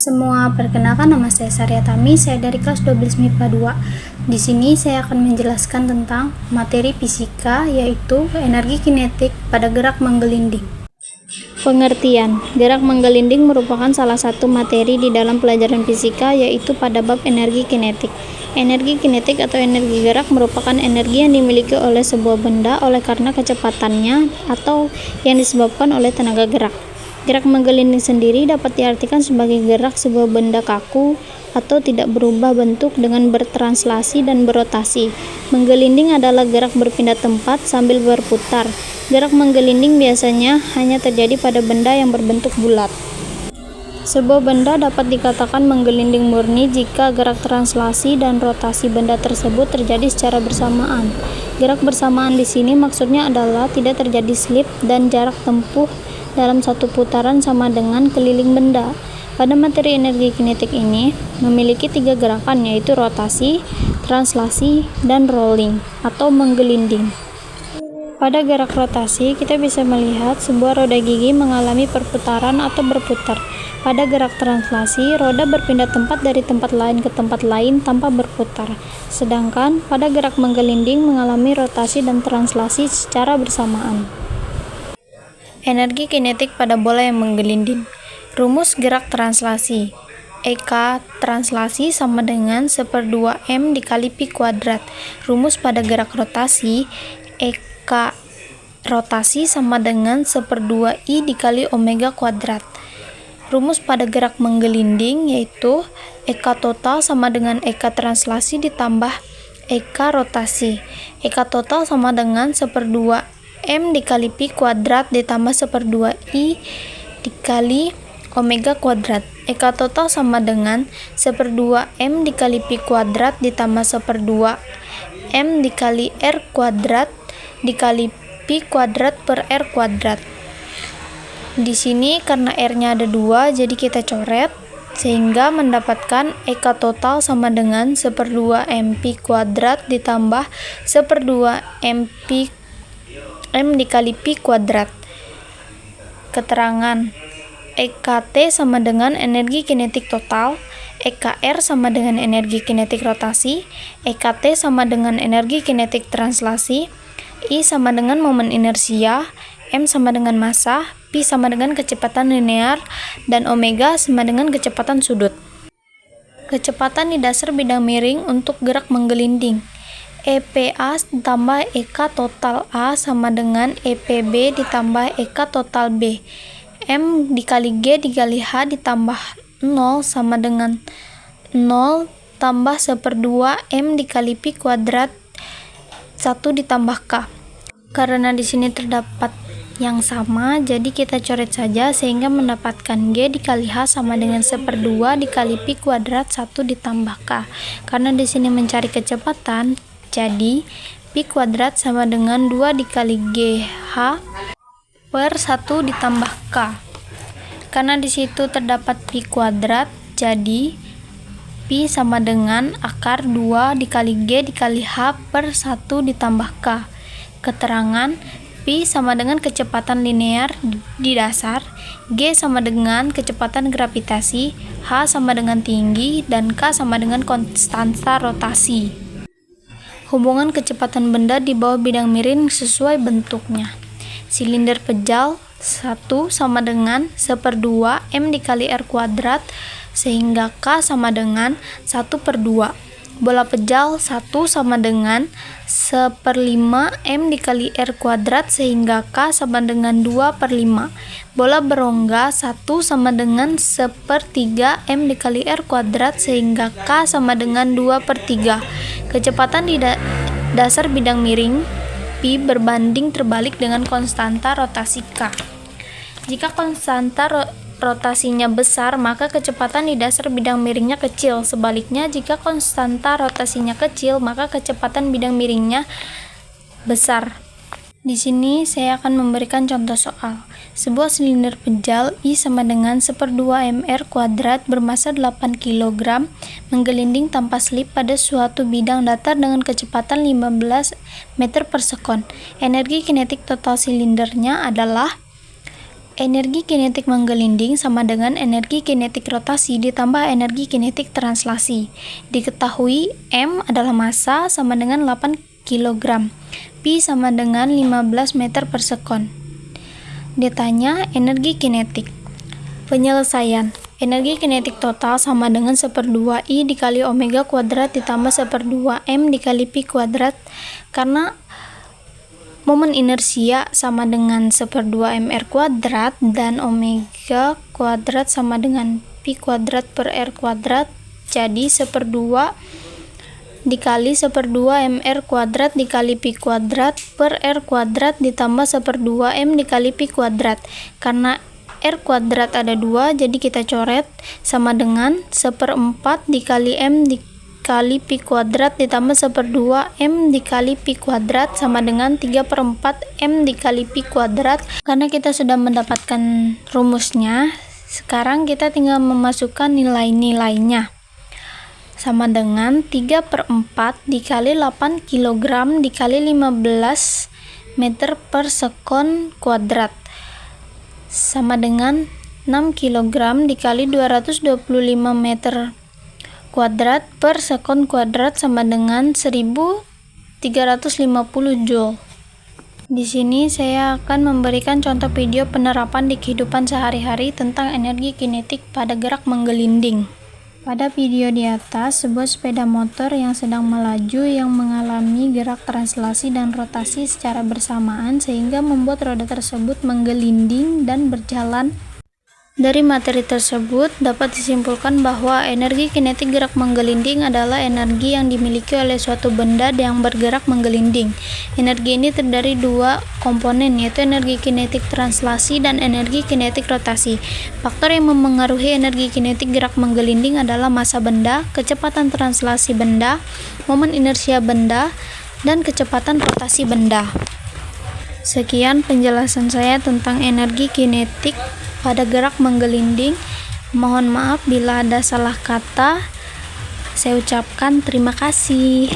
Semua, perkenalkan nama saya Sarya Tami, saya dari kelas 12 MIPA 2. Di sini saya akan menjelaskan tentang materi fisika, yaitu energi kinetik pada gerak menggelinding. Pengertian, gerak menggelinding merupakan salah satu materi di dalam pelajaran fisika, yaitu pada bab energi kinetik. Energi kinetik atau energi gerak merupakan energi yang dimiliki oleh sebuah benda oleh karena kecepatannya atau yang disebabkan oleh tenaga gerak. Gerak menggelinding sendiri dapat diartikan sebagai gerak sebuah benda kaku atau tidak berubah bentuk dengan bertranslasi dan berotasi. Menggelinding adalah gerak berpindah tempat sambil berputar. Gerak menggelinding biasanya hanya terjadi pada benda yang berbentuk bulat. Sebuah benda dapat dikatakan menggelinding murni jika gerak translasi dan rotasi benda tersebut terjadi secara bersamaan. Gerak bersamaan di sini maksudnya adalah tidak terjadi slip dan jarak tempuh dalam satu putaran sama dengan keliling benda. Pada materi energi kinetik ini memiliki 3 gerakan, yaitu rotasi, translasi, dan rolling atau menggelinding. Pada gerak rotasi, kita bisa melihat sebuah roda gigi mengalami perputaran atau berputar. Pada gerak translasi, roda berpindah tempat dari tempat lain ke tempat lain tanpa berputar. Sedangkan pada gerak menggelinding mengalami rotasi dan translasi secara bersamaan. Energi kinetik pada bola yang menggelinding. Rumus gerak translasi. EK translasi sama dengan 1/2 M dikali Pi kuadrat. Rumus pada gerak rotasi. EK rotasi sama dengan 1/2 I dikali omega kuadrat. Rumus pada gerak menggelinding yaitu EK total sama dengan EK translasi ditambah EK rotasi. EK total sama dengan 1/2 M dikali Pi kuadrat ditambah 1/2 I dikali omega kuadrat. EK total sama dengan 1/2 M dikali Pi kuadrat ditambah 1/2 M dikali R kuadrat dikali Pi kuadrat per R kuadrat. Di sini karena R-nya ada 2, jadi kita coret sehingga mendapatkan EK total sama dengan 1/2 M Pi kuadrat ditambah 1/2 M dikali Pi kuadrat. Keterangan EKT sama dengan energi kinetik total, EKR sama dengan energi kinetik rotasi, EKT sama dengan energi kinetik translasi, I sama dengan momen inersia, M sama dengan massa, Pi sama dengan kecepatan linear, dan omega sama dengan kecepatan sudut. Kecepatan di dasar bidang miring untuk gerak menggelinding. EPA ditambah EK total A sama dengan EPB ditambah EK total B. M dikali G dikali H ditambah 0 sama dengan 0 tambah 1/2 M dikali Pi kuadrat 1 ditambah K. Karena di sini terdapat yang sama, jadi kita coret saja sehingga mendapatkan G dikali H sama dengan 1/2 dikali Pi kuadrat 1 ditambah K. Karena di sini mencari kecepatan, jadi Pi kuadrat sama dengan 2 dikali GH per 1 ditambah K. Karena di situ terdapat Pi kuadrat, jadi Pi sama dengan akar 2 dikali G dikali H per 1 ditambah K. Keterangan Pi sama dengan kecepatan linear di dasar, G sama dengan kecepatan gravitasi, H sama dengan tinggi, dan K sama dengan konstanta rotasi. Hubungan kecepatan benda di bawah bidang miring sesuai bentuknya. Silinder pejal 1 sama dengan 1/2 M dikali R kuadrat sehingga K sama dengan 1/2. Bola pejal 1 sama dengan 1/5 M dikali R kuadrat sehingga K sama dengan 2/5. Bola berongga 1 sama dengan 1/3 M dikali R kuadrat sehingga K sama dengan 2/3. Kecepatan di dasar bidang miring Pi berbanding terbalik dengan konstanta rotasi K. Jika konstanta rotasinya besar, maka kecepatan di dasar bidang miringnya kecil. Sebaliknya, jika konstanta rotasinya kecil, maka kecepatan bidang miringnya besar. Di sini saya akan memberikan contoh soal. Sebuah silinder pejal I sama dengan 1/2 mr kuadrat bermassa 8 kg menggelinding tanpa slip pada suatu bidang datar dengan kecepatan 15 meter per sekon. Energi kinetik total silindernya adalah Energi kinetik menggelinding sama dengan energi kinetik rotasi ditambah energi kinetik translasi. Diketahui M adalah massa sama dengan 8 kg. Pi sama dengan 15 meter per sekon. Ditanya energi kinetik. Penyelesaian. Energi kinetik total sama dengan 1/2 I dikali omega kuadrat ditambah 1/2 M dikali Pi kuadrat, karena momen inersia sama dengan 1/2 mr kuadrat dan omega kuadrat sama dengan pi kuadrat per r kuadrat, jadi 1/2 dikali 1/2 mr kuadrat dikali pi kuadrat per r kuadrat ditambah 1/2 m dikali pi kuadrat. Karena r kuadrat ada 2, jadi kita coret, sama dengan 1/4 dikali m dikali pi kuadrat ditambah 1/2 m dikali pi kuadrat sama dengan 3/4 m dikali pi kuadrat. Karena kita sudah mendapatkan rumusnya, sekarang kita tinggal memasukkan nilai-nilainya. Sama dengan 3/4 dikali 8 kg dikali 15 meter per sekon kuadrat, sama dengan 6 kg dikali 225 meter kuadrat per sekon kuadrat sama dengan 1350 joule. Di sini saya akan memberikan contoh video penerapan di kehidupan sehari-hari tentang energi kinetik pada gerak menggelinding. Pada video di atas, sebuah sepeda motor yang sedang melaju yang mengalami gerak translasi dan rotasi secara bersamaan sehingga membuat roda tersebut menggelinding dan berjalan. Dari materi tersebut dapat disimpulkan bahwa energi kinetik gerak menggelinding adalah energi yang dimiliki oleh suatu benda yang bergerak menggelinding. Energi ini terdiri dua komponen, yaitu energi kinetik translasi dan energi kinetik rotasi. Faktor yang memengaruhi energi kinetik gerak menggelinding adalah massa benda, kecepatan translasi benda, momen inersia benda, dan kecepatan rotasi benda. Sekian penjelasan saya tentang energi kinetik pada gerak menggelinding. Mohon maaf bila ada salah kata. Saya ucapkan terima kasih.